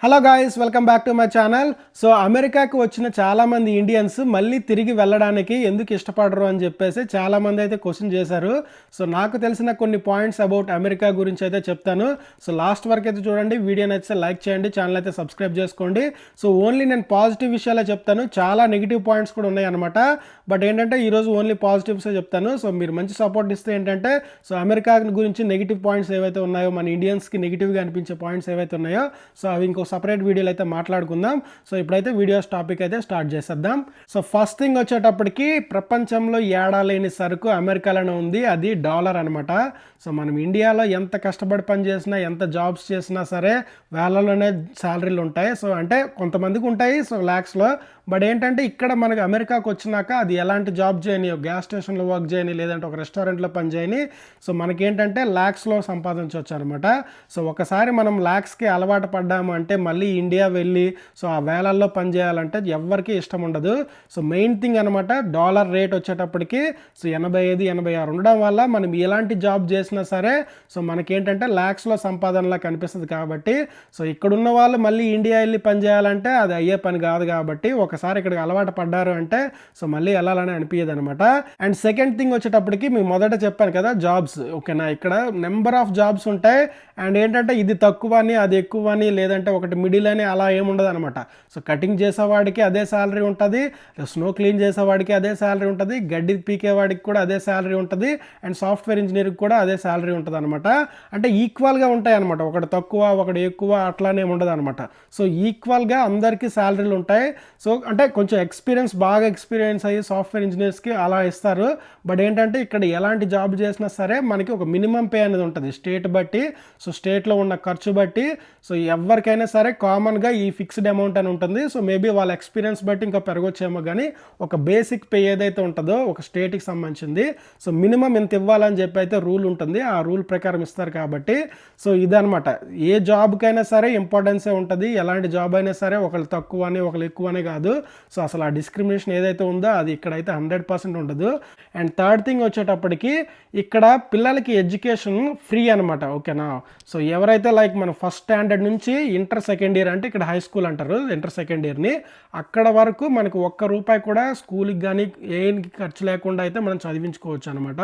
Hello guys, welcome back to my channel. So అమెరికాకు వచ్చిన చాలామంది ఇండియన్స్ మళ్ళీ తిరిగి వెళ్ళడానికి ఎందుకు ఇష్టపడరు అని చెప్పేసి చాలామంది అయితే క్వశ్చన్ చేశారు. సో నాకు తెలిసిన కొన్ని పాయింట్స్ అబౌట్ అమెరికా గురించి అయితే చెప్తాను. సో లాస్ట్ వరకు అయితే చూడండి. వీడియో నచ్చితే లైక్ చేయండి, ఛానల్ అయితే సబ్స్క్రైబ్ చేసుకోండి. సో ఓన్లీ నేను పాజిటివ్ విషయాలే చెప్తాను, చాలా నెగిటివ్ పాయింట్స్ కూడా ఉన్నాయి అనమాట. బట్ ఏంటంటే ఈరోజు ఓన్లీ పాజిటివ్సే చెప్తాను. సో మీరు మంచి సపోర్ట్ ఇస్తే ఏంటంటే సో అమెరికా గురించి నెగిటివ్ పాయింట్స్ ఏవైతే ఉన్నాయో, మన ఇండియన్స్కి నెగిటివ్గా అనిపించే పాయింట్స్ ఏవైతే ఉన్నాయో, సో అవి ఇంకో సపరేట్ వీడియోలు అయితే మాట్లాడుకుందాం. సో ఇప్పుడైతే వీడియోస్ టాపిక్ అయితే స్టార్ట్ చేసేద్దాం. సో ఫస్ట్ థింగ్ వచ్చేటప్పటికి ప్రపంచంలో ఏడాలేని సరుకు అమెరికాలోనే ఉంది, అది డాలర్ అనమాట. సో మనం ఇండియాలో ఎంత కష్టపడి పని చేసినా, ఎంత జాబ్స్ చేసినా సరే వేలలోనే శాలరీలు ఉంటాయి. సో అంటే కొంతమందికి ఉంటాయి, సో ల్యాక్స్లో. బట్ ఏంటంటే ఇక్కడ మనకు అమెరికాకు వచ్చినాక అది ఎలాంటి జాబ్ చేయని, గ్యాస్ స్టేషన్లో వర్క్ చేయని, లేదంటే ఒక రెస్టారెంట్లో పని చేయని, సో మనకేంటంటే ల్యాక్స్లో సంపాదించవచ్చు అనమాట. సో ఒకసారి మనం ల్యాక్స్కి అలవాటు పడ్డాము అంటే మళ్ళీ ఇండియా వెళ్ళి సో ఆ వేలల్లో పని చేయాలంటే ఎవరికి ఇష్టం ఉండదు. సో మెయిన్ థింగ్ అనమాట, డాలర్ రేట్ వచ్చేటప్పటికి సో 85, 86 ఉండడం వల్ల మనం ఎలాంటి జాబ్ చేసినా సరే సో మనకేంటంటే ల్యాక్స్లో సంపాదనలా కనిపిస్తుంది. కాబట్టి సో ఇక్కడున్న వాళ్ళు మళ్ళీ ఇండియా వెళ్ళి పని చేయాలంటే అది అయ్యే పని కాదు. కాబట్టి ఒకసారి ఇక్కడికి అలవాటు పడ్డారు అంటే సో మళ్ళీ వెళ్ళాలని అనిపించదు అనమాట. అండ్ సెకండ్ థింగ్ వచ్చేటప్పటికి మేము మొదట చెప్పాను కదా, జాబ్స్. ఓకేనా, ఇక్కడ నెంబర్ ఆఫ్ జాబ్స్ ఉంటాయి. అండ్ ఏంటంటే ఇది తక్కువ అని అది ఎక్కువ అని, లేదంటే ఒకటి మిడిల్ అని అలా ఏముండదు అనమాట. సో కటింగ్ చేసేవాడికి అదే శాలరీ ఉంటుంది, స్నో క్లీన్ చేసేవాడికి అదే శాలరీ ఉంటుంది, గడ్డి పీకేవాడికి కూడా అదే శాలరీ ఉంటుంది, అండ్ సాఫ్ట్వేర్ ఇంజనీర్కి కూడా అదే శాలరీ ఉంటుంది అనమాట. అంటే ఈక్వల్గా ఉంటాయి అనమాట, ఒకటి తక్కువ ఒకటి ఎక్కువ అట్లానే ఉండదు అనమాట. సో ఈక్వల్గా అందరికీ శాలరీలు ఉంటాయి. సో అంటే కొంచెం బాగా ఎక్స్పీరియన్స్ అయ్యి సాఫ్ట్వేర్ ఇంజనీర్స్కి అలా ఇస్తారు. బట్ ఏంటంటే ఇక్కడ ఎలాంటి జాబ్ చేసినా సరే మనకి ఒక మినిమం పే అనేది ఉంటుంది స్టేట్ బట్టి. సో స్టేట్లో ఉన్న ఖర్చు బట్టి సో ఎవరికైనా సరే కామన్గా ఈ ఫిక్స్డ్ అమౌంట్ అని ఉంటుంది. సో మేబీ వాళ్ళ ఎక్స్పీరియన్స్ బట్టి ఇంకా పెరగొచ్చేమో, కానీ ఒక బేసిక్ పే ఏదైతే ఉంటుందో ఒక స్టేట్కి సంబంధించింది, సో మినిమం ఎంత ఇవ్వాలని చెప్పి అయితే రూల్ ఉంటుంది. ఆ రూల్ ప్రకారం ఇస్తారు. కాబట్టి సో ఇదనమాట, ఏ జాబ్కైనా సరే ఇంపార్టెన్సే ఉంటుంది. ఎలాంటి జాబ్ అయినా సరే ఒకళ్ళు తక్కువ అని ఒకళ్ళు ఎక్కువ అనే కాదు. సో అసలు ఆ డిస్క్రిమినేషన్ ఏదైతే ఉందో అది ఇక్కడైతే 100% ఉండదు. అండ్ థర్డ్ థింగ్ వచ్చేటప్పటికి ఇక్కడ పిల్లలకి ఎడ్యుకేషన్ ఫ్రీ అనమాట. ఓకేనా, సో ఎవరైతే లైక్ మన ఫస్ట్ స్టాండర్డ్ నుంచి ఇంటర్ సెకండ్ ఇయర్, అంటే ఇక్కడ హై స్కూల్ అంటారు ఇంటర్ సెకండ్ ఇయర్ని, అక్కడ వరకు మనకు ₹1 కూడా స్కూల్కి కానీ ఏనికి ఖర్చు లేకుండా అయితే మనం చదివించుకోవచ్చు అనమాట.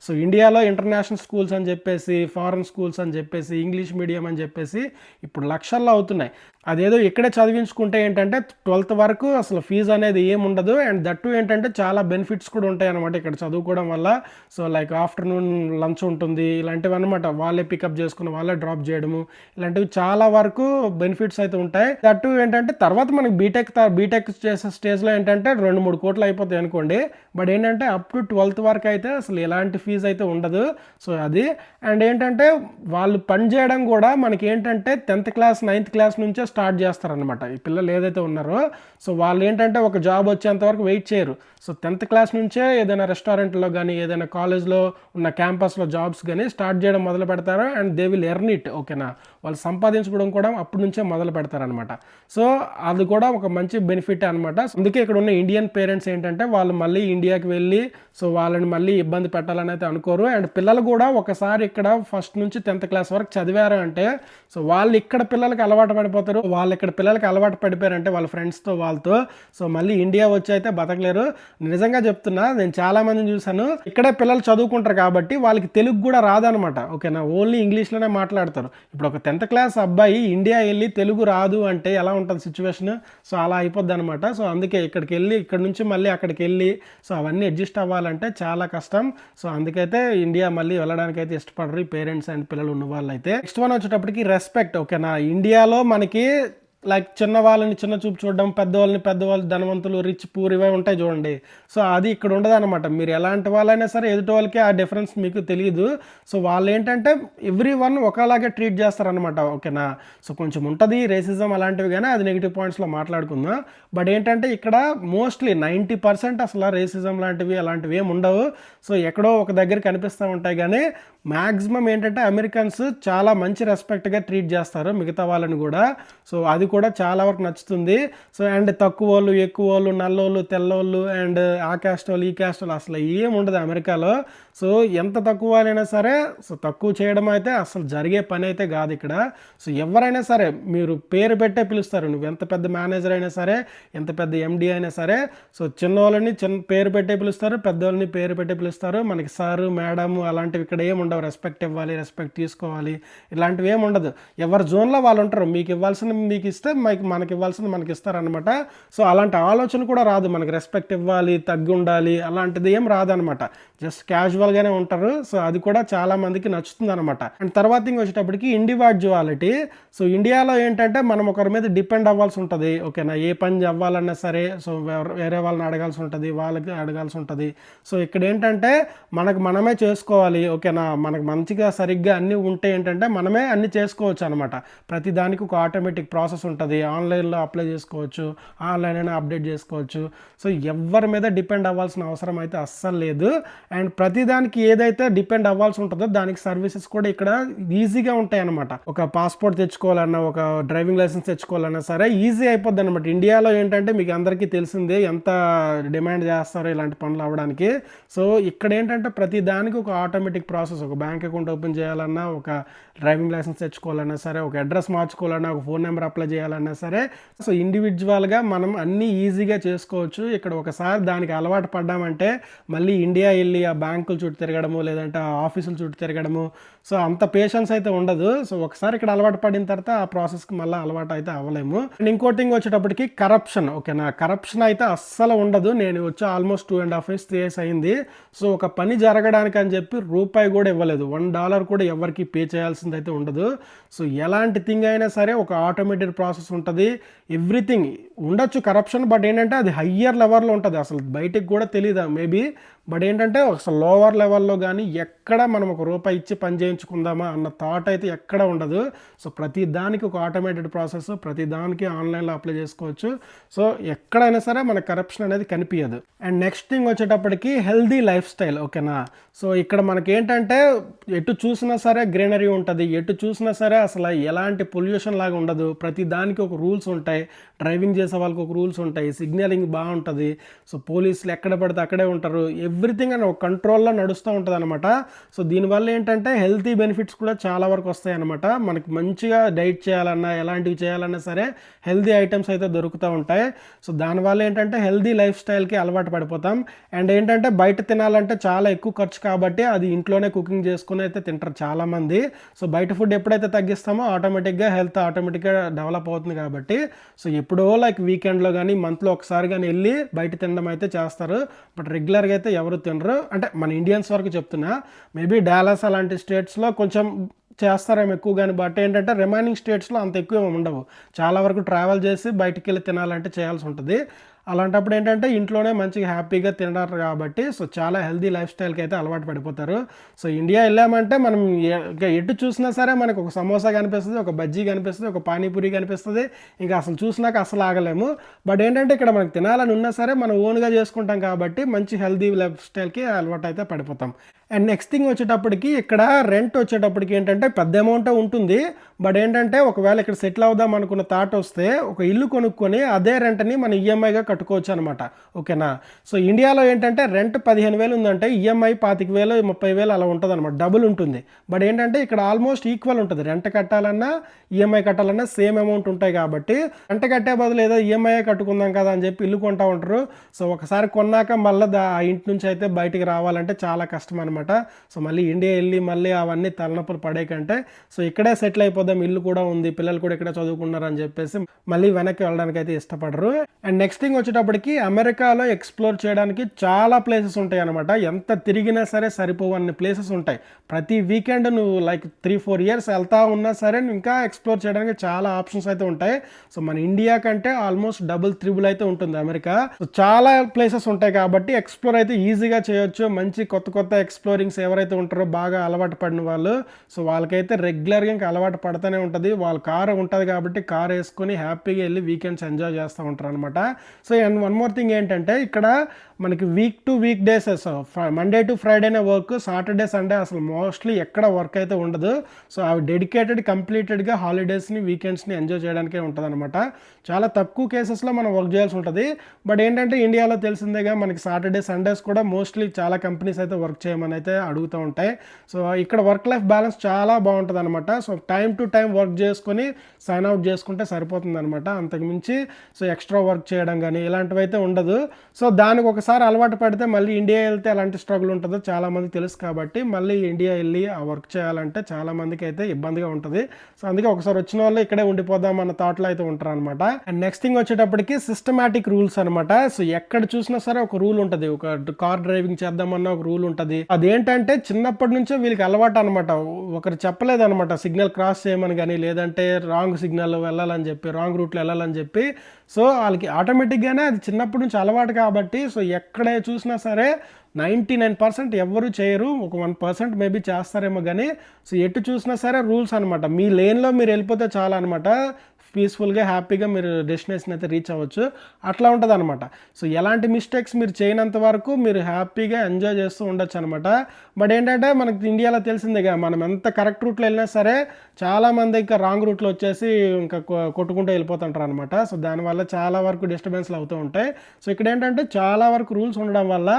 సో ఇండియాలో ఇంటర్నేషనల్ స్కూల్స్ అని చెప్పేసి, ఫారెన్ స్కూల్స్ అని చెప్పేసి, ఇంగ్లీష్ మీడియం అని చెప్పేసి ఇప్పుడు లక్షల్లో అవుతున్నాయి. అదేదో ఇక్కడే చదివించుకుంటే ఏంటంటే 12th వరకు అసలు ఫీజు అనేది ఏముండదు. అండ్ దట్టు ఏంటంటే చాలా బెనిఫిట్స్ కూడా ఉంటాయి అనమాట ఇక్కడ చదువుకోవడం వల్ల. సో లైక్ ఆఫ్టర్నూన్ లంచ్ ఉంటుంది, ఇలాంటివి అనమాట. వాళ్ళే పికప్ చేసుకుని వాళ్ళే డ్రాప్ చేయడము, ఇలాంటివి చాలా వరకు బెనిఫిట్స్ అయితే ఉంటాయి. దట్టు ఏంటంటే తర్వాత మనకి బీటెక్ చేసే స్టేజ్లో ఏంటంటే 2-3 కోట్లు అయిపోతాయి అనుకోండి. బట్ ఏంటంటే అప్ టు 12th వరకు అయితే అసలు ఎలాంటి ఫీజు అయితే ఉండదు. సో అది. అండ్ ఏంటంటే వాళ్ళు పని చేయడం కూడా మనకి ఏంటంటే 10th క్లాస్ 9th క్లాస్ నుంచే స్టార్ట్ చేస్తారనమాట. ఈ పిల్లలు ఏదైతే ఉన్నారో సో వాళ్ళు ఏంటంటే ఒక జాబ్ వచ్చేంత వరకు వెయిట్ చేయరు. సో 10th క్లాస్ నుంచే ఏదైనా రెస్టారెంట్లో కానీ ఏదైనా కాలేజ్లో ఉన్న క్యాంపస్లో జాబ్స్ కానీ స్టార్ట్ చేయడం మొదలు పెడతారు. And they will earn it. ఓకేనా, వాళ్ళు సంపాదించుకోవడం కూడా అప్పటి నుంచే మొదలు పెడతారనమాట. సో అది కూడా ఒక మంచి బెనిఫిట్ అనమాట. అందుకే ఇక్కడ ఉన్న ఇండియన్ పేరెంట్స్ ఏంటంటే వాళ్ళు మళ్ళీ ఇండియాకి వెళ్ళి సో వాళ్ళని మళ్ళీ ఇబ్బంది పెట్టాలని అయితే అనుకోరు. అండ్ పిల్లలు కూడా ఒకసారి ఇక్కడ ఫస్ట్ నుంచి 10th క్లాస్ వరకు చదివారు అంటే సో వాళ్ళు ఇక్కడ పిల్లలకి అలవాటు పడిపోతారు. వాళ్ళు ఇక్కడ పిల్లలకి అలవాటు పడిపోయారంటే వాళ్ళ ఫ్రెండ్స్తో వాళ్ళతో సో మళ్ళీ ఇండియా వచ్చి అయితే బతకలేరు. నిజంగా చెప్తున్నా, నేను చాలా మందిని చూశాను. ఇక్కడే పిల్లలు చదువుకుంటారు కాబట్టి వాళ్ళకి తెలుగు కూడా రాదనమాట. ఓకేనా, ఓన్లీ ఇంగ్లీష్లోనే మాట్లాడతారు. ఇప్పుడు ఒక 10th క్లాస్ అబ్బాయి ఇండియా వెళ్ళి తెలుగు రాదు అంటే ఎలా ఉంటుంది సిచ్యువేషన్? సో అలా అయిపోద్ది అనమాట. సో అందుకే ఇక్కడ నుంచి మళ్ళీ అక్కడికి వెళ్ళి సో అవన్నీ అడ్జస్ట్ అవ్వాలంటే చాలా కష్టం. సో అందుకైతే ఇండియా మళ్ళీ వెళ్ళడానికి అయితే ఇష్టపడరు ఈ పేరెంట్స్ అండ్ పిల్లలు ఉన్న వాళ్ళు అయితే. నెక్స్ట్ వన్ వచ్చేటప్పటికి రెస్పెక్ట్. ఓకేనా, ఇండియాలో మనకి లైక్ చిన్న వాళ్ళని చిన్న చూపు చూడడం, పెద్దవాళ్ళు ధనవంతులు, రిచ్ పూర్ ఇవే ఉంటాయి చూడండి. సో అది ఇక్కడ ఉండదు అనమాట. మీరు ఎలాంటి వాళ్ళైనా సరే ఎదుటి వాళ్ళకి ఆ డిఫరెన్స్ మీకు తెలియదు. సో వాళ్ళు ఏంటంటే ఎవ్రీ వన్ ఒకలాగే ట్రీట్ చేస్తారనమాట. ఓకేనా, సో కొంచెం ఉంటుంది రేసిజం అలాంటివి, కానీ అది నెగిటివ్ పాయింట్స్లో మాట్లాడుకుందాం. బట్ ఏంటంటే ఇక్కడ మోస్ట్లీ 90% అసలు రేసిజం లాంటివి అలాంటివి ఏమి ఉండవు. సో ఎక్కడో ఒక దగ్గర కనిపిస్తూ ఉంటాయి, కానీ మ్యాక్సిమం ఏంటంటే అమెరికన్స్ చాలా మంచి రెస్పెక్ట్గా ట్రీట్ చేస్తారు మిగతా వాళ్ళని కూడా. సో అది కూడా చాలా వరకు నచ్చుతుంది. సో అండ్ తక్కువ వాళ్ళు, ఎక్కువ వాళ్ళు, నల్లోళ్ళు, తెల్లోళ్ళు అండ్ ఆ క్యాస్ట్ వాళ్ళు, ఈ క్యాస్ట్ వాళ్ళు అసలు ఏం ఉండదు అమెరికాలో. సో ఎంత తక్కువ వాళ్ళైనా సరే సో తక్కువ చేయడం అయితే అసలు జరిగే పని అయితే కాదు ఇక్కడ. సో ఎవరైనా సరే మీరు పేరు పెట్టే పిలుస్తారు. నువ్వు ఎంత పెద్ద మేనేజర్ అయినా సరే, ఎంత పెద్ద ఎండి అయినా సరే, సో చిన్నవాళ్ళని పేరు పెట్టే పిలుస్తారు, పెద్దవాళ్ళని పేరు పెట్టే పిలుస్తారు. మనకి సారు, మేడము అలాంటివి ఇక్కడ ఏమి ఉండవు. రెస్పెక్ట్ ఇవ్వాలి, రెస్పెక్ట్ తీసుకోవాలి, ఇలాంటివి ఏమి ఉండదు. ఎవరి జోన్లో వాళ్ళు ఉంటారు. మీకు ఇవ్వాల్సిన మీకు ఇస్తే మనకి ఇవ్వాల్సింది మనకి ఇస్తారనమాట. సో అలాంటి ఆలోచన కూడా రాదు. మనకి రెస్పెక్ట్ ఇవ్వాలి, తగ్గి ఉండాలి అలాంటిది ఏం రాదనమాట. జస్ట్ క్యాజువల్గానే ఉంటారు. సో అది కూడా చాలా మందికి నచ్చుతుంది అనమాట. అండ్ తర్వాత వచ్చేటప్పటికి ఇండివిజువాలిటీ. సో ఇండియాలో ఏంటంటే మనం ఒకరి మీద డిపెండ్ అవ్వాల్సి ఉంటుంది. ఓకేనా, ఏ పని అవ్వాలన్నా సరే సో వేరే వాళ్ళని అడగాల్సి ఉంటుంది, వాళ్ళకి అడగాల్సి ఉంటుంది. సో ఇక్కడ ఏంటంటే మనమే చేసుకోవాలి. ఓకేనా, మనకు మంచిగా సరిగ్గా అన్నీ ఉంటే ఏంటంటే మనమే అన్నీ చేసుకోవచ్చు అనమాట. ప్రతి దానికి ఒక ఆటోమేటిక్ ప్రాసెస్ ఉంటుంది. ఆన్లైన్లో అప్లై చేసుకోవచ్చు, ఆన్లైన్ అప్డేట్ చేసుకోవచ్చు. సో ఎవరి మీద డిపెండ్ అవ్వాల్సిన అవసరం అయితే అస్సలు లేదు. అండ్ ప్రతిదానికి ఏదైతే డిపెండ్ అవ్వాల్సి ఉంటుందో దానికి సర్వీసెస్ కూడా ఇక్కడ ఈజీగా ఉంటాయి అనమాట. ఒక పాస్పోర్ట్ తెచ్చుకోవాలన్నా, ఒక డ్రైవింగ్ లైసెన్స్ తెచ్చుకోవాలన్నా సరే ఈజీ అయిపోద్ది అనమాట. ఇండియాలో ఏంటంటే మీకు అందరికీ తెలిసిందే ఎంత డిమాండ్ చేస్తారో ఇలాంటి పనులు అవ్వడానికి. సో ఇక్కడ ఏంటంటే ప్రతి దానికి ఒక ఆటోమేటిక్ ప్రాసెస్. ఒక బ్యాంక్ అకౌంట్ ఓపెన్ చేయాలన్నా, ఒక డ్రైవింగ్ లైసెన్స్ తెచ్చుకోవాలన్నా సరే, ఒక అడ్రస్ మార్చుకోవాలన్నా, ఒక ఫోన్ నెంబర్ అప్లై చేయాలన్నా సరే, సో ఇండివిజువల్గా మనం అన్నీ ఈజీగా చేసుకోవచ్చు. ఇక్కడ ఒకసారి దానికి అలవాటు పడ్డామంటే మళ్ళీ ఇండియా వెళ్ళి ఆ బ్యాంకుల చుట్టూ తిరగడము, లేదంటే ఆ ఆఫీసుల చుట్టూ తిరగడము, సో అంత పేషెన్స్ అయితే ఉండదు. సో ఒకసారి ఇక్కడ అలవాటు పడిన తర్వాత ఆ ప్రాసెస్కి మళ్ళీ అలవాటు అయితే అవ్వలేము. అండ్ ఇంకోటి వచ్చేటప్పటికి కరప్షన్. ఓకేనా, కరప్షన్ అయితే అస్సలు ఉండదు. నేను వచ్చి ఆల్మోస్ట్ 2.5 years 3 years అయింది. సో ఒక పని జరగడానికి అని చెప్పి రూపాయి కూడా ఇవ్వలేదు, $1 కూడా ఎవరికి పే చేయాల్సింది అయితే ఉండదు. సో ఎలాంటి థింగ్ అయినా సరే ఒక ఆటోమేటెడ్ ప్రాసెస్ ఉంటుంది. ఎవ్రీథింగ్ ఉండొచ్చు కరప్షన్, బట్ ఏంటంటే అది హయ్యర్ లెవెల్లో ఉంటుంది. అసలు బయటికి కూడా తెలియదు మేబీ, బట్ ఏంటంటే అసలు లోవర్ లెవెల్లో కానీ ఎక్కడ మనం ఒక రూపాయి ఇచ్చి పని చేయించుకుందామా అన్న థాట్ అయితే ఎక్కడ ఉండదు. సో ప్రతి దానికి ఒక ఆటోమేటెడ్ ప్రాసెస్, ప్రతి దానికి ఆన్లైన్లో అప్లై చేసుకోవచ్చు. సో ఎక్కడైనా సరే మన కరప్షన్ అనేది కనిపించదు. అండ్ నెక్స్ట్ థింగ్ వచ్చేటప్పటికి హెల్దీ లైఫ్ స్టైల్. ఓకేనా, సో ఇక్కడ మనకి ఏంటంటే ఎటు చూసినా సరే గ్రీనరీ ఉంటుంది, ఎటు చూసినా సరే అసలు ఎలాంటి పొల్యూషన్ లాగా ఉండదు. ప్రతి దానికి ఒక రూల్స్ ఉంటాయి. డ్రైవింగ్ చేసే వాళ్ళకి ఒక రూల్స్ ఉంటాయి, సిగ్నలింగ్ బాగుంటుంది. సో పోలీసులు ఎక్కడ పడితే అక్కడే ఉంటారు. ఎవ్రీథింగ్ అని ఒక కంట్రోల్లో నడుస్తూ ఉంటుంది అనమాట. సో దీనివల్ల ఏంటంటే హెల్తీ బెనిఫిట్స్ కూడా చాలా వరకు వస్తాయి అనమాట. మనకి మంచిగా డైట్ చేయాలన్నా, ఎలాంటివి చేయాలన్నా సరే హెల్తీ ఐటమ్స్ అయితే దొరుకుతూ ఉంటాయి. సో దానివల్ల ఏంటంటే హెల్తీ లైఫ్ స్టైల్కి అలవాటు పడిపోతాం. అండ్ ఏంటంటే బయట తినాలంటే చాలా ఎక్కువ ఖర్చు కాబట్టి అది ఇంట్లోనే కుకింగ్ చేసుకుని అయితే తింటారు చాలామంది. సో బయట ఫుడ్ ఎప్పుడైతే తగ్గిస్తామో ఆటోమేటిక్గా హెల్త్ ఆటోమేటిక్గా డెవలప్ అవుతుంది కాబట్టి సో ఎప్పుడో లైక్ వీకెండ్లో కానీ మంత్లో ఒకసారి కానీ వెళ్ళి బయట తినడం అయితే చేస్తారు. బట్ రెగ్యులర్గా అయితే ఎవరు తినరు. అంటే మన ఇండియన్స్ వరకు చెప్తున్నా, మేబీ డాలస్ అలాంటి స్టేట్స్లో కొంచెం చేస్తారేమో ఎక్కువ, కానీ బట్ ఏంటంటే రిమైనింగ్ స్టేట్స్లో అంత ఎక్కువ ఉండవు. చాలా వరకు ట్రావెల్ చేసి బయటికి వెళ్ళి తినాలంటే చేయాల్సి ఉంటుంది. అలాంటప్పుడు ఏంటంటే ఇంట్లోనే మంచిగా హ్యాపీగా తినరు కాబట్టి సో చాలా హెల్దీ లైఫ్ స్టైల్కి అయితే అలవాటు పడిపోతారు. సో ఇండియా వెళ్ళామంటే మనం ఎటు చూసినా సరే మనకు ఒక సమోసా కనిపిస్తుంది, ఒక బజ్జీ కనిపిస్తుంది, ఒక పానీపూరి కనిపిస్తుంది. ఇంకా అసలు చూసినాక అసలు ఆగలేము. బట్ ఏంటంటే ఇక్కడ మనకు తినాలని ఉన్నా సరే మనం ఓన్గా చేసుకుంటాం కాబట్టి మంచి హెల్దీ లైఫ్ స్టైల్కి అలవాటు అయితే పడిపోతాం. అండ్ నెక్స్ట్ థింగ్ వచ్చేటప్పటికి ఇక్కడ రెంట్ వచ్చేటప్పటికి ఏంటంటే పెద్ద అమౌంట్ ఉంటుంది. బట్ ఏంటంటే ఒకవేళ ఇక్కడ సెటిల్ అవుదాం అనుకున్న థాట్ వస్తే ఒక ఇల్లు కొనుక్కొని అదే రెంట్ని మనం ఈఎంఐగా కట్టుకోవచ్చు అనమాట. ఓకేనా, సో ఇండియాలో ఏంటంటే రెంట్ 15,000 ఉందంటే ఈఎంఐ 25,000 30,000 అలా ఉంటుంది అనమాట, డబుల్ ఉంటుంది. బట్ ఏంటంటే ఇక్కడ ఆల్మోస్ట్ ఈక్వల్ ఉంటుంది. రెంట్ కట్టాలన్నా ఈఎంఐ కట్టాలన్నా సేమ్ అమౌంట్ ఉంటాయి కాబట్టి రెంట్ కట్టే బదులు ఏదో ఈఎంఐ కట్టుకుందాం కదా అని చెప్పి ఇల్లు కొంటా ఉంటారు. సో ఒకసారి కొన్నాక మళ్ళీ ఆ ఇంటి నుంచి అయితే బయటికి రావాలంటే చాలా కష్టం అనమాట. సో మళ్ళీ ఇండియా వెళ్ళి మళ్ళీ అవన్నీ తలనొప్పులు పడే కంటే సో ఇక్కడే సెటిల్ అయిపోదాం, ఇల్లు కూడా ఉంది, పిల్లలు కూడా ఇక్కడ చదువుకున్నారు అని చెప్పేసి మళ్ళీ వెనక్కి వెళ్ళడానికి అయితే ఇష్టపడరు. అండ్ నెక్స్ట్ థింగ్ వచ్చేటప్పటికి అమెరికాలో ఎక్స్ప్లోర్ చేయడానికి చాలా ప్లేసెస్ ఉంటాయి అనమాట. ఎంత తిరిగినా సరే సరిపోవన్ని ప్లేసెస్ ఉంటాయి. ప్రతి వీకెండ్ నువ్వు లైక్ 3-4 years వెళ్తా ఉన్నా సరే నువ్వు ఇంకా ఎక్స్ప్లోర్ చేయడానికి చాలా ఆప్షన్స్ అయితే ఉంటాయి. సో మన ఇండియా కంటే ఆల్మోస్ట్ డబుల్ త్రిబుల్ అయితే ఉంటుంది అమెరికా. సో చాలా ప్లేసెస్ ఉంటాయి కాబట్టి ఎక్స్ప్లోర్ అయితే ఈజీగా చేయొచ్చు. మంచి కొత్త కొత్త ఎక్స్ప్లోరింగ్స్ ఎవరైతే ఉంటారో బాగా అలవాటు పడిన వాళ్ళు సో వాళ్ళకైతే రెగ్యులర్గా ఇంకా అలవాటు పడుతూనే ఉంటుంది. వాళ్ళ కారు ఉంటుంది కాబట్టి కారు వేసుకొని హ్యాపీగా వెళ్ళి వీకెండ్స్ ఎంజాయ్ చేస్తూ ఉంటారు అనమాట. So and one more thing ఏంటంటే ఇక్కడ మనకి week to weekdays Monday to ఫ్రైడేనే వర్క్, సాటర్డే సండే అసలు మోస్ట్లీ ఎక్కడ వర్క్ అయితే ఉండదు. సో అవి డెడికేటెడ్ కంప్లీటెడ్గా హాలిడేస్ని వీకెండ్స్ని ఎంజాయ్ చేయడానికే ఉంటుంది అనమాట. చాలా తక్కువ కేసెస్లో మనం వర్క్ చేయాల్సి ఉంటుంది. బట్ ఏంటంటే ఇండియాలో తెలిసిందేగా మనకి సాటర్డే సండేస్ కూడా మోస్ట్లీ చాలా కంపెనీస్ అయితే వర్క్ చేయమని అయితే అడుగుతూ ఉంటాయి. సో ఇక్కడ వర్క్ లైఫ్ బ్యాలెన్స్ చాలా బాగుంటుంది అనమాట. So time to time work చేసుకొని సైన్ అవుట్ చేసుకుంటే సరిపోతుంది అనమాట. అంతకుమించి సో ఎక్స్ట్రా వర్క్ చేయడం కానీ ఇలాంటివి అయితే ఉండదు. సో దానికి ఒకసారి అలవాటు పడితే మళ్ళీ ఇండియా వెళ్తే ఎలాంటి స్ట్రగుల్ ఉంటుందో చాలామంది తెలుసు కాబట్టి మళ్ళీ ఇండియా వెళ్ళి ఆ వర్క్ చేయాలంటే చాలామందికి అయితే ఇబ్బందిగా ఉంటుంది. సో అందుకే ఒకసారి వచ్చిన వాళ్ళు ఇక్కడే ఉండిపోదాం అన్న థాట్లో అయితే ఉంటారు అనమాట. అండ్ నెక్స్ట్ థింగ్ వచ్చేటప్పటికి సిస్టమాటిక్ రూల్స్ అనమాట. సో ఎక్కడ చూసినా సరే ఒక రూల్ ఉంటుంది. ఒక కార్ డ్రైవింగ్ చేద్దామన్నా ఒక రూల్ ఉంటుంది. అదేంటంటే చిన్నప్పటి నుంచే వీళ్ళకి అలవాటు అనమాట. ఒకరు చెప్పలేదు అనమాట సిగ్నల్ క్రాస్ చేయమని కానీ, లేదంటే రాంగ్ సిగ్నల్ వెళ్ళాలని చెప్పి, రాంగ్ రూట్లో వెళ్ళాలని చెప్పి. సో వాళ్ళకి ఆటోమేటిక్గానే అది చిన్నప్పటి నుంచి అలవాటు కాబట్టి సో ఎక్కడే చూసినా సరే 99% ఎవ్వరు చేయరు. ఒక 1% మేబీ చేస్తారేమో కానీ సో ఎటు చూసినా సరే రూల్స్ అనమాట. మీ లేన్లో మీరు వెళ్ళిపోతే చాలా అనమాట. పీస్ఫుల్గా హ్యాపీగా మీరు డెస్టినేషన్ అయితే రీచ్ అవ్వచ్చు. అట్లా ఉంటుంది అనమాట. సో ఎలాంటి మిస్టేక్స్ మీరు చేయనంత వరకు మీరు హ్యాపీగా ఎంజాయ్ చేస్తూ ఉండొచ్చు అనమాట. బట్ ఏంటంటే మనకి ఇండియాలో తెలిసిందేగా, మనం ఎంత కరెక్ట్ రూట్లో వెళ్ళినా సరే చాలామంది ఇంకా రాంగ్ రూట్లో వచ్చేసి ఇంకా కొట్టుకుంటూ వెళ్ళిపోతుంటారు అనమాట. సో దానివల్ల చాలా వరకు డిస్టర్బెన్స్లు అవుతూ ఉంటాయి. సో ఇక్కడ ఏంటంటే చాలా వరకు రూల్స్ ఉండడం వల్ల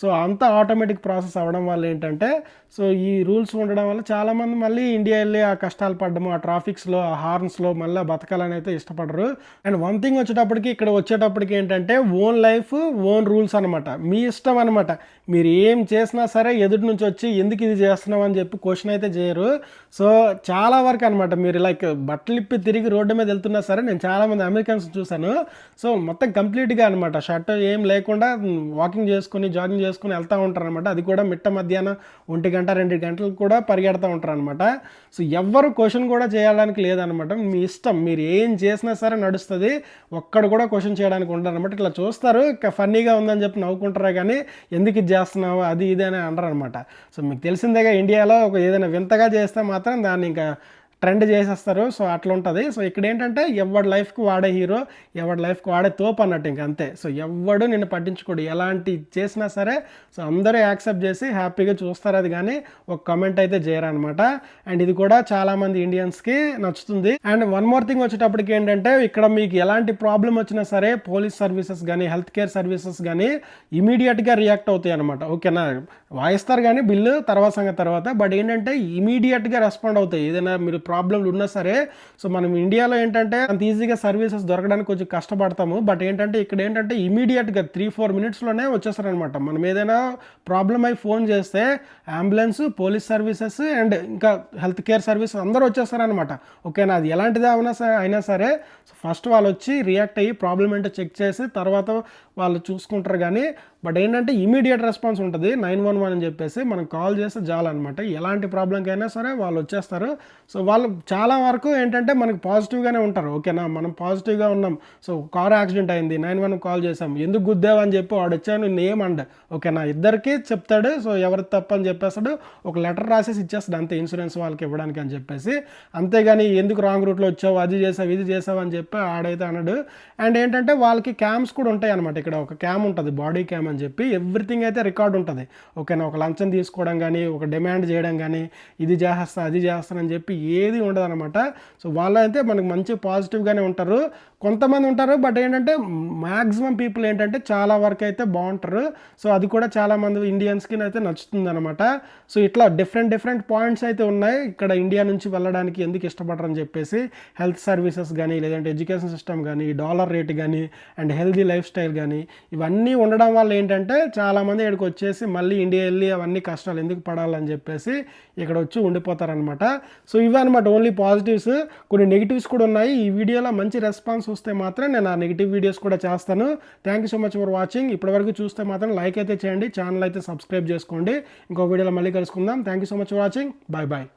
సో అంతా ఆటోమేటిక్ ప్రాసెస్ అవ్వడం వల్ల ఏంటంటే సో ఈ రూల్స్ ఉండడం వల్ల చాలామంది మళ్ళీ ఇండియా వెళ్ళి ఆ కష్టాలు పడ్డము, ఆ ట్రాఫిక్స్లో, ఆ హార్న్స్లో మళ్ళీ బతకాలని అయితే ఇష్టపడరు. అండ్ వన్ థింగ్ వచ్చేటప్పటికి ఇక్కడ వచ్చేటప్పటికి ఏంటంటే ఓన్ లైఫ్ ఓన్ రూల్స్ అనమాట. మీ ఇష్టం అనమాట. మీరు ఏం చేసినా సరే ఎదుటి నుంచి వచ్చి ఎందుకు ఇది చేస్తున్నావు అని చెప్పి క్వశ్చన్ అయితే చేయరు. సో చాలా వరకు అనమాట మీరు లైక్ బట్టలు ఇప్పి తిరిగి రోడ్డు మీద వెళ్తున్నా సరే, నేను చాలామంది అమెరికన్స్ చూశాను. సో మొత్తం కంప్లీట్గా అనమాట షర్ట్ ఏం లేకుండా వాకింగ్ చేసుకుని జాగింగ్ చేసుకుని వెళ్తూ ఉంటారు అనమాట. అది కూడా మిట్ట మధ్యాహ్నం 1 గంట 2 గంటలకు కూడా పరిగెడతా ఉంటారు అనమాట. సో ఎవ్వరు క్వశ్చన్ కూడా చేయడానికి లేదనమాట. మీ ఇష్టం, మీరు ఏం చేసినా సరే నడుస్తుంది. ఒక్కడు కూడా క్వశ్చన్ చేయడానికి ఉండదు అనమాట. ఇట్లా చూస్తారు, ఫన్నీగా ఉందని చెప్పి నవ్వుకుంటారా కానీ ఎందుకు ఇది చేస్తున్నావు అది ఇది అని అనరు అనమాట. సో మీకు తెలిసిందేగా ఇండియాలో ఒక ఏదైనా వింతగా చేస్తే మాత్రం దాన్ని ఇంకా ట్రెండ్ చేసేస్తారు. సో అట్లా ఉంటుంది. సో ఇక్కడ ఏంటంటే ఎవరి లైఫ్కి వాడే హీరో, ఎవరి లైఫ్కి వాడే తోపు అన్నట్టు ఇంక అంతే. సో ఎవడు నిన్ను పట్టించుకోడు. ఎలాంటి చేసినా సరే సో అందరూ యాక్సెప్ట్ చేసి హ్యాపీగా చూస్తారు. అది కానీ ఒక కమెంట్ అయితే చేయరనమాట. అండ్ ఇది కూడా చాలామంది ఇండియన్స్కి నచ్చుతుంది. అండ్ వన్ మోర్ థింగ్ వచ్చేటప్పటికి ఏంటంటే ఇక్కడ మీకు ఎలాంటి ప్రాబ్లం వచ్చినా సరే పోలీస్ సర్వీసెస్ కానీ హెల్త్ కేర్ సర్వీసెస్ కానీ ఇమీడియట్గా రియాక్ట్ అవుతాయి అనమాట. ఓకేనా, వాయిస్తారు కానీ బిల్లు తర్వాత సంగతి తర్వాత. బట్ ఏంటంటే ఇమీడియట్గా రెస్పాండ్ అవుతాయి ఏదైనా మీరు ప్రాబ్లంలు ఉన్నా సరే. సో మనం ఇండియాలో ఏంటంటే అంత ఈజీగా సర్వీసెస్ దొరకడానికి కొంచెం కష్టపడతాము. బట్ ఏంటంటే ఇక్కడ ఏంటంటే ఇమీడియట్గా 3-4 మినిట్స్లోనే వచ్చేస్తారనమాట. మనం ఏదైనా ప్రాబ్లం అయి ఫోన్ చేస్తే అంబులెన్స్, పోలీస్ సర్వీసెస్ అండ్ ఇంకా హెల్త్ కేర్ సర్వీస్ అందరూ వచ్చేస్తారనమాట. ఓకేనా, అది ఎలాంటిది అయినా సరే ఫస్ట్ వాళ్ళు వచ్చి రియాక్ట్ అయ్యి ప్రాబ్లం ఏంటో చెక్ చేసి తర్వాత వాళ్ళు చూసుకుంటారు కానీ. బట్ ఏంటంటే ఇమీడియట్ రెస్పాన్స్ ఉంటుంది. 911 అని చెప్పేసి మనం కాల్ చేస్తే చాలన్నమాట. ఎలాంటి ప్రాబ్లంకి అయినా సరే వాళ్ళు వచ్చేస్తారు. సో వాళ్ళు చాలా వరకు ఏంటంటే మనకు పాజిటివ్గానే ఉంటారు. ఓకేనా, మనం పాజిటివ్గా ఉన్నాం. సో కార్ యాక్సిడెంట్ అయింది, 911 కాల్ చేసాం, ఎందుకు గుద్దావని చెప్పి వాడు వచ్చాను నేమ్ అండ్ ఓకేనా ఇద్దరికి చెప్తాడు. సో ఎవరి తప్పని చెప్పేస్తాడు, ఒక లెటర్ రాసేసి ఇచ్చేస్తాడు అంతే, ఇన్సూరెన్స్ వాళ్ళకి ఇవ్వడానికి అని చెప్పేసి. అంతేగాని ఎందుకు రాంగ్ రూట్లో వచ్చావు, అది చేసావు ఇది చేసావు అని చెప్పి ఆడైతే అన్నాడు. అండ్ ఏంటంటే వాళ్ళకి క్యామ్స్ కూడా ఉంటాయి అనమాట. ఇక్కడ ఒక క్యామ్ ఉంటుంది, బాడీ క్యామ్ అని చెప్పి. ఎవ్రీథింగ్ అయితే రికార్డ్ ఉంటుంది. ఓకేనా, ఒక లంచం తీసుకోవడం కానీ, ఒక డిమాండ్ చేయడం కానీ, ఇది చేస్తా అది చేస్తానని చెప్పి ఏది ఉండదు అనమాట. సో వాళ్ళైతే మనకు మంచి పాజిటివ్గానే ఉంటారు. కొంతమంది ఉంటారు, బట్ ఏంటంటే మ్యాక్సిమం పీపుల్ ఏంటంటే చాలా వరకు అయితే బాగుంటారు. సో అది కూడా చాలామంది ఇండియన్స్కి అయితే నచ్చుతుంది అనమాట. సో ఇట్లా డిఫరెంట్ పాయింట్స్ అయితే ఉన్నాయి ఇక్కడ ఇండియా నుంచి వెళ్ళడానికి ఎందుకు ఇష్టపడరని చెప్పేసి. హెల్త్ సర్వీసెస్ కానీ, లేదంటే ఎడ్యుకేషన్ సిస్టమ్ కానీ, డాలర్ రేట్ కానీ, అండ్ హెల్దీ లైఫ్ స్టైల్ కానీ, ఇవన్నీ ఉండడం వల్ల ఏంటంటే చాలామంది ఇక్కడికి వచ్చేసి మళ్ళీ ఇండియా వెళ్ళి అవన్నీ కష్టాలు ఎందుకు పడాలని చెప్పేసి ఇక్కడ వచ్చి ఉండిపోతారనమాట. సో ఇవే అనమాట ఓన్లీ పాజిటివ్స్. కొన్ని నెగిటివ్స్ కూడా ఉన్నాయి. ఈ వీడియోలో మంచి రెస్పాన్స్ వస్తే మాత్రం నేను ఆ నెగిటివ్ వీడియోస్ కూడా చేస్తాను. Thank you so much for watching. ఇప్పటివరకు చూస్తే మాత్రం లైక్ అయితే చేయండి, ఛానల్ అయితే సబ్స్క్రైబ్ చేసుకోండి. ఇంకో వీడియోలో మళ్ళీ కలుసుకుందాం. Thank you so much for watching. Bye bye.